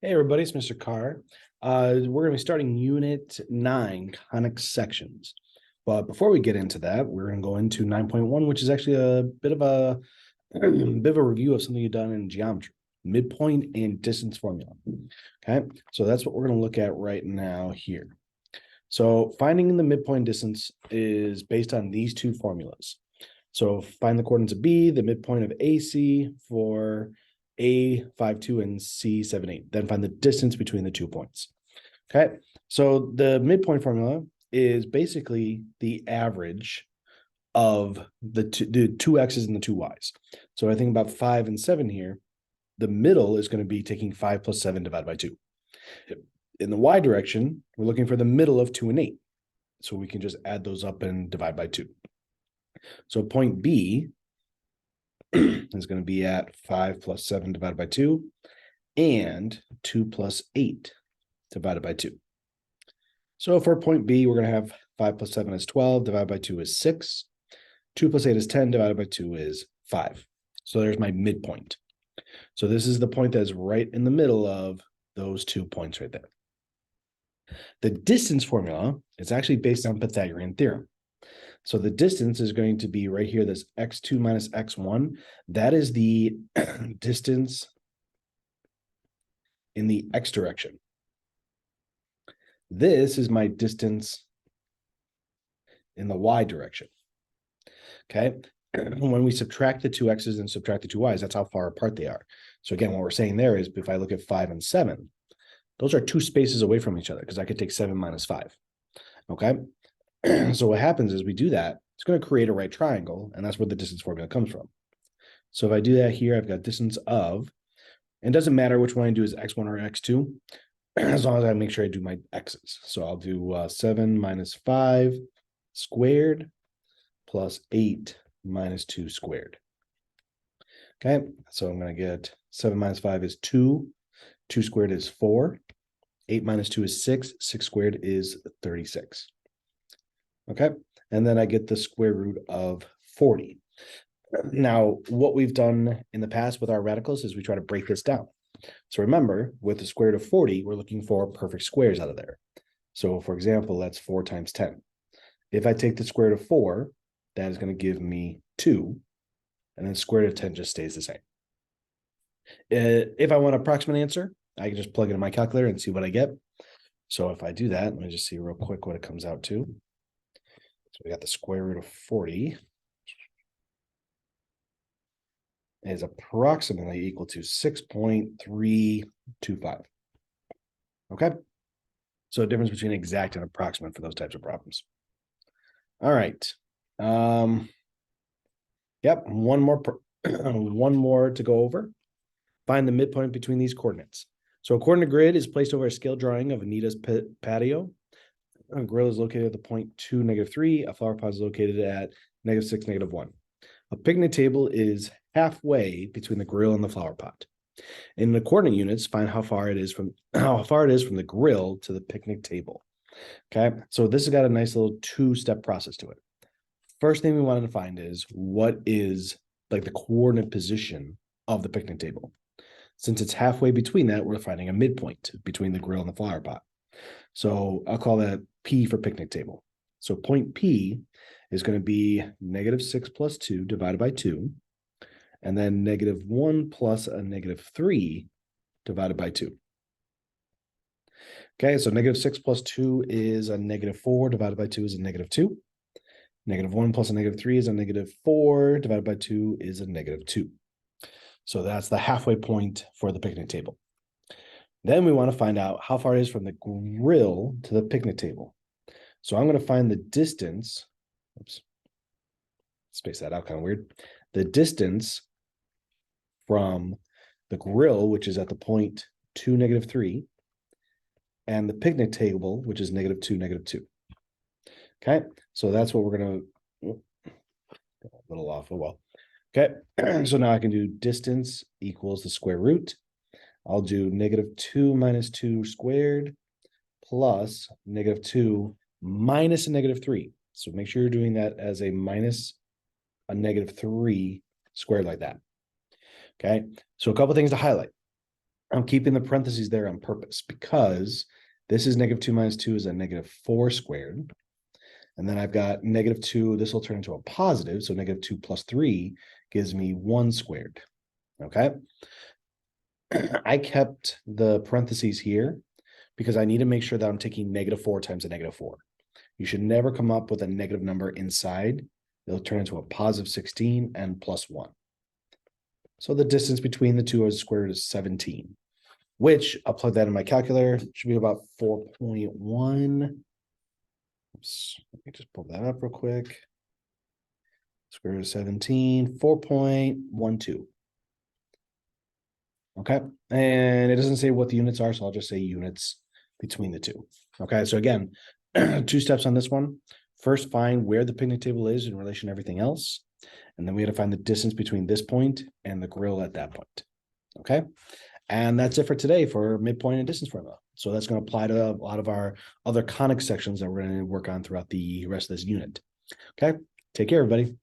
Hey everybody, it's Mr. Carr. We're going to be starting Unit 9, conic sections. But before we get into that, we're going to go into 9.1, which is actually a bit of a bit of a review of something you've done in geometry, midpoint and distance formula. Okay, so that's what we're going to look at right now here. So finding the midpoint distance is based on these two formulas. So find the coordinates of B, the midpoint of AC for A 5,2 and C 7,8. Then find the distance between the 2 points. Okay, so the midpoint formula is basically the average of the two x's and the two y's. So I think about 5 and 7 here. The middle is going to be taking 5 plus 7 divided by 2. In the y direction, we're looking for the middle of 2 and 8. So we can just add those up and divide by 2. So point B is going to be at 5 plus 7 divided by 2 and 2 plus 8 divided by 2. So for point B, we're going to have 5 plus 7 is 12, divided by 2 is 6. 2 plus 8 is 10, divided by 2 is 5. So there's my midpoint. So this is the point that's right in the middle of those 2 points right there. The distance formula is actually based on Pythagorean theorem. So the distance is going to be right here, this x2 minus x1. That is the distance in the x direction. This is my distance in the y direction. Okay. When we subtract the two x's and subtract the two y's, that's how far apart they are. So again, what we're saying there is if I look at 5 and 7, those are two spaces away from each other because I could take 7 minus 5. Okay. So what happens is we do that, it's going to create a right triangle, and that's where the distance formula comes from. So if I do that here, I've got distance of, and it doesn't matter which one I do is x1 or x2, as long as I make sure I do my x's. So I'll do 7 minus 5 squared plus 8 minus 2 squared. Okay, so I'm going to get 7 minus 5 is 2, 2 squared is 4, 8 minus 2 is 6, 6 squared is 36. Okay, and then I get the square root of 40. Now, what we've done in the past with our radicals is we try to break this down. So remember, with the square root of 40, we're looking for perfect squares out of there. So for example, that's 4 times 10. If I take the square root of 4, that is going to give me 2, and then square root of 10 just stays the same. If I want an approximate answer, I can just plug it in my calculator and see what I get. So if I do that, let me just see real quick what it comes out to. So we got the square root of 40 is approximately equal to 6.325. Okay. So a difference between exact and approximate for those types of problems. All right. Yep. One more to go over. Find the midpoint between these coordinates. So a coordinate grid is placed over a scale drawing of Anita's patio. A grill is located at the point 2, -3. A flower pot is located at -6, -1. A picnic table is halfway between the grill and the flower pot. In the coordinate units, find how far it is from the grill to the picnic table. Okay, so this has got a nice little two-step process to it. First thing we wanted to find is what is like the coordinate position of the picnic table. Since it's halfway between that, we're finding a midpoint between the grill and the flower pot. So I'll call that P for picnic table. So point P is going to be -6 plus 2 divided by 2, and then -1 plus a -3 divided by 2. Okay, so -6 plus 2 is a -4 divided by 2 is a -2. -1 plus a -3 is a -4 divided by 2 is a -2. So that's the halfway point for the picnic table. Then we want to find out how far it is from the grill to the picnic table. So I'm going to find the distance. Oops. Space that out kind of weird. The distance from the grill, which is at the point 2, -3, and the picnic table, which is -2, -2. Okay, so that's what we're going to, a little off, oh well. Okay, so now I can do distance equals the square root. I'll do -2 minus 2 squared plus -2 minus a -3. So make sure you're doing that as a minus a -3 squared like that. Okay, so a couple things to highlight. I'm keeping the parentheses there on purpose because this is -2 minus 2 is a -4 squared. And then I've got -2, this will turn into a positive. So -2 plus 3 gives me 1 squared. Okay. I kept the parentheses here because I need to make sure that I'm taking -4 times a -4. You should never come up with a negative number inside. It'll turn into a positive 16 and plus 1. So the distance between the two as squared is 17, which I'll plug that in my calculator. It should be about 4.1. Oops, let me just pull that up real quick. Square root of 17, 4.12. Okay, and it doesn't say what the units are, so I'll just say units between the two. Okay, so again, 2 steps on this one. First, find where the picnic table is in relation to everything else. And then we had to find the distance between this point and the grill at that point. Okay, and that's it for today for midpoint and distance formula. So that's going to apply to a lot of our other conic sections that we're going to work on throughout the rest of this unit. Okay, take care, everybody.